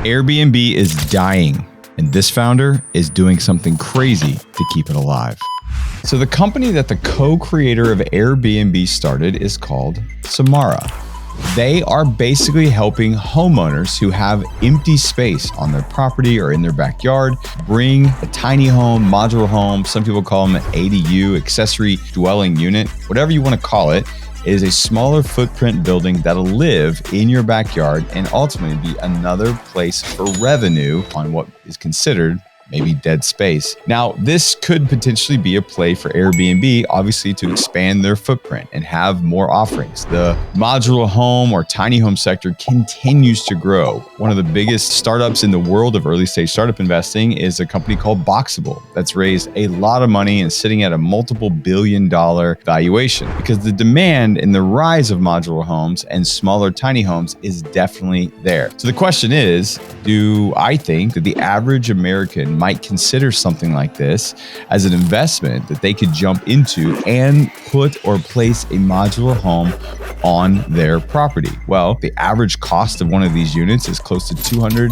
Airbnb is dying, and this founder is doing something crazy to keep it alive. So the company that the co-creator of Airbnb started is called Samara. They are basically helping homeowners who have empty space on their property or in their backyard bring a tiny home, modular home, some people call them an ADU, accessory dwelling unit, whatever you want to call it. It is a smaller footprint building that'll live in your backyard and ultimately be another place for revenue on what is considered maybe dead space. Now, this could potentially be a play for Airbnb, obviously to expand their footprint and have more offerings. The modular home or tiny home sector continues to grow. One of the biggest startups in the world of early stage startup investing is a company called Boxable that's raised a lot of money and sitting at a multiple billion-dollar valuation because the demand and the rise of modular homes and smaller tiny homes is definitely there. So the question is, do I think that the average American might consider something like this as an investment that they could jump into and put or place a modular home on their property? Well, the average cost of one of these units is close to $280,000,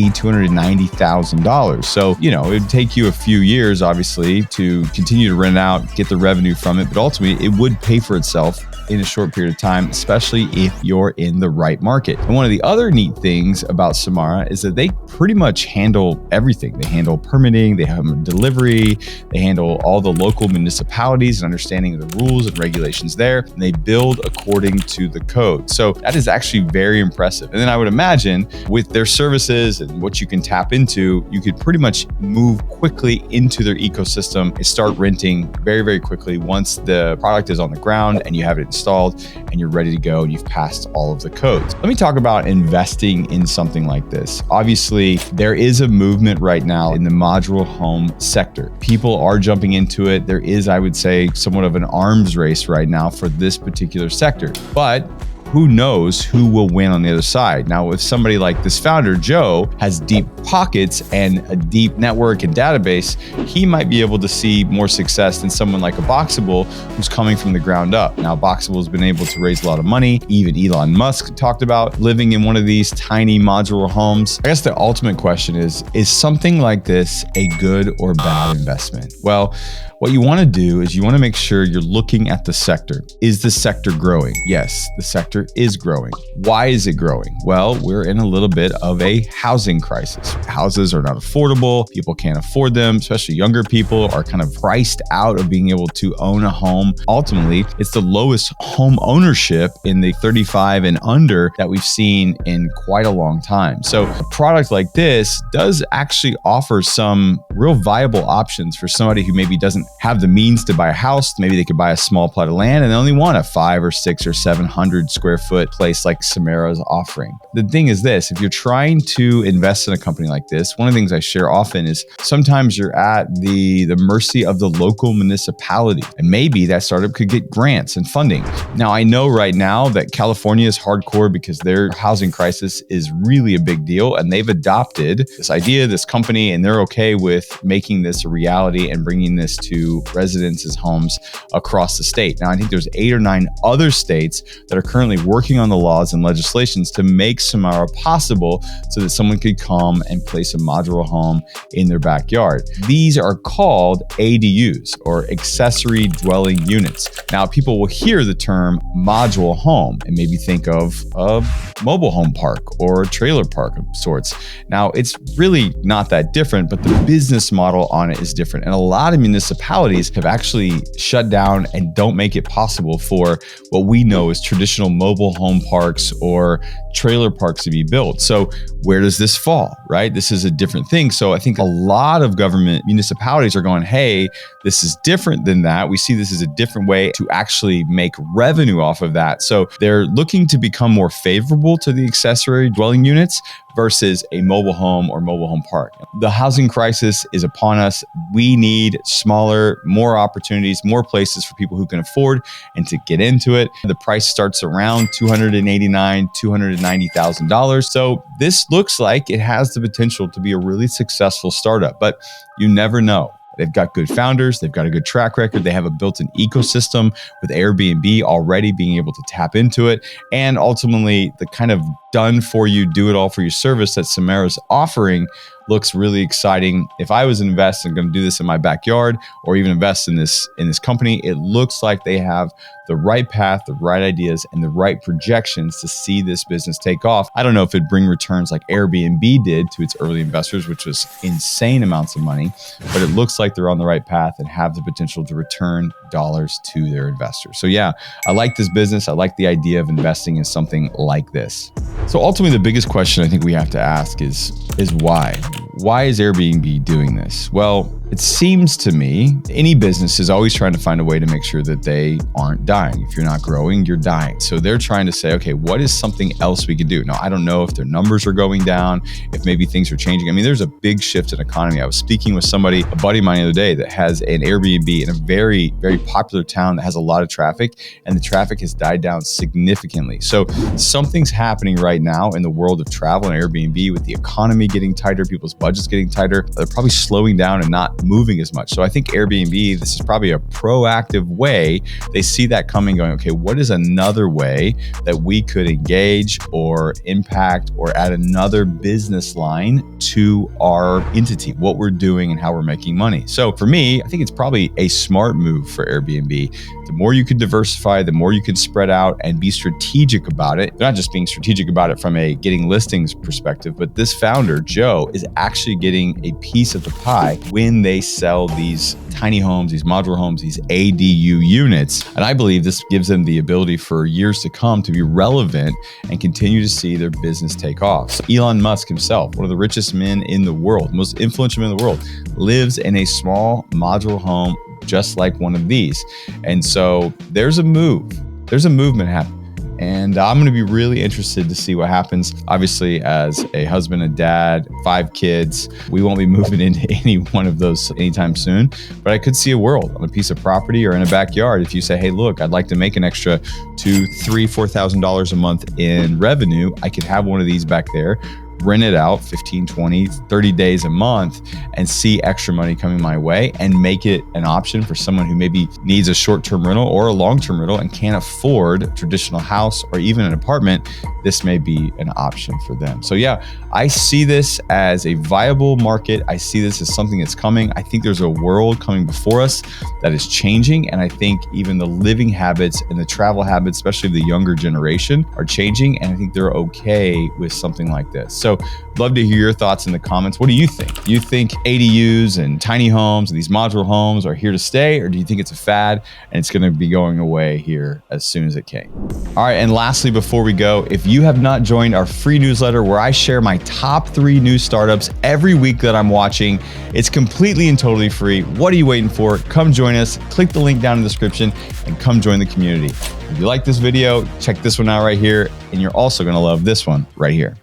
$290,000. So, it would take you a few years, obviously, to continue to rent out, get the revenue from it, but ultimately it would pay for itself in a short period of time, especially if you're in the right market. And one of the other neat things about Samara is that they pretty much handle everything. They handle permitting, they have delivery, they handle all the local municipalities and understanding of the rules and regulations there, and they build according to the code. So that is actually very impressive. And then I would imagine with their services and what you can tap into, you could pretty much move quickly into their ecosystem and start renting very, very quickly once the product is on the ground and you have it installed and you're ready to go and you've passed all of the codes. Let me talk about investing in something like this. Obviously, there is a movement right now in the modular home sector. People are jumping into it. There is, I would say, somewhat of an arms race right now for this particular sector. But who knows who will win on the other side? Now, if somebody like this founder, Joe, has deep pockets and a deep network and database, he might be able to see more success than someone like a Boxable who's coming from the ground up. Now, Boxable has been able to raise a lot of money. Even Elon Musk talked about living in one of these tiny modular homes. I guess the ultimate question is something like this a good or bad investment? Well, what you want to do is you want to make sure you're looking at the sector. Is the sector growing? Yes, the sector is growing. Why is it growing? Well, we're in a little bit of a housing crisis. Houses are not affordable. People can't afford them, especially younger people are kind of priced out of being able to own a home. Ultimately, it's the lowest home ownership in the 35 and under that we've seen in quite a long time. So a product like this does actually offer some real viable options for somebody who maybe doesn't have the means to buy a house. Maybe they could buy a small plot of land and they only want a 500 or 600 or 700 square foot place like Samara's offering. The thing is this, if you're trying to invest in a company like this, one of the things I share often is sometimes you're at the mercy of the local municipality. And maybe that startup could get grants and funding. Now, I know right now that California is hardcore because their housing crisis is really a big deal. And they've adopted this idea, this company, and they're okay with making this a reality and bringing this to residences' homes across the state. Now, I think there's 8 or 9 other states that are currently working on the laws and legislations to make Samara possible so that someone could come and place a modular home in their backyard. These are called ADUs or accessory dwelling units. Now, people will hear the term modular home and maybe think of a mobile home park or a trailer park of sorts. Now, it's really not that different, but the business model on it is different. And a lot of municipalities have actually shut down and don't make it possible for what we know as traditional mobile home parks or trailer parks to be built. So where does this fall, right? This is a different thing. So I think a lot of government municipalities are going, hey, this is different than that. We see this as a different way to actually make revenue off of that. So they're looking to become more favorable to the accessory dwelling units versus a mobile home or mobile home park. The housing crisis is upon us. We need smaller, more opportunities, more places for people who can afford and to get into it. The price starts around $289,000, $290,000. So this looks like it has the potential to be a really successful startup, but you never know. They've got good founders. They've got a good track record. They have a built-in ecosystem with Airbnb already being able to tap into it. And ultimately, the kind of done for you, do it all for you service that Samara's offering looks really exciting. If I was an investor and going to do this in my backyard or even invest in this company, it looks like they have the right path, the right ideas, and the right projections to see this business take off. I don't know if it'd bring returns like Airbnb did to its early investors, which was insane amounts of money, but it looks like they're on the right path and have the potential to return dollars to their investors. So yeah, I like this business. I like the idea of investing in something like this. So ultimately, the biggest question I think we have to ask is why? Why is Airbnb doing this? Well, it seems to me any business is always trying to find a way to make sure that they aren't dying. If you're not growing, you're dying. So they're trying to say, okay, what is something else we can do? Now, I don't know if their numbers are going down, if maybe things are changing. I mean, there's a big shift in economy. I was speaking with somebody, a buddy of mine the other day, that has an Airbnb in a very, very popular town that has a lot of traffic, and the traffic has died down significantly. So something's happening right now in the world of travel and Airbnb with the economy getting tighter, people's budgets getting tighter. They're probably slowing down and not moving as much. So I think Airbnb, this is probably a proactive way. They see that coming, going, okay, what is another way that we could engage or impact or add another business line to our entity, what we're doing and how we're making money. So for me, I think it's probably a smart move for Airbnb. The more you can diversify, the more you can spread out and be strategic about it. They're not just being strategic about it from a getting listings perspective, but this founder, Joe, is actually getting a piece of the pie when they sell these tiny homes, these modular homes, these ADU units. And I believe this gives them the ability for years to come to be relevant and continue to see their business take off. So Elon Musk himself, one of the richest men in the world, most influential man in the world, lives in a small modular home just like one of these. And so there's a movement happening. And I'm going to be really interested to see what happens. Obviously, as a husband and dad, 5 kids, we won't be moving into any one of those anytime soon. But I could see a world on a piece of property or in a backyard. If you say, hey, look, I'd like to make an extra $2,000, $3,000, $4,000 a month in revenue, I could have one of these back there, rent it out 15, 20, 30 days a month and see extra money coming my way and make it an option for someone who maybe needs a short-term rental or a long-term rental and can't afford a traditional house or even an apartment. This may be an option for them. So yeah, I see this as a viable market. I see this as something that's coming. I think there's a world coming before us that is changing. And I think even the living habits and the travel habits, especially the younger generation, are changing. And I think they're okay with something like this. So love to hear your thoughts in the comments. What do you think? Do you think ADUs and tiny homes and these modular homes are here to stay? Or do you think it's a fad and it's going to be going away here as soon as it came? All right. And lastly, before we go, if you have not joined our free newsletter where I share my top 3 new startups every week that I'm watching, it's completely and totally free. What are you waiting for? Come join us. Click the link down in the description and come join the community. If you like this video, check this one out right here. And you're also going to love this one right here.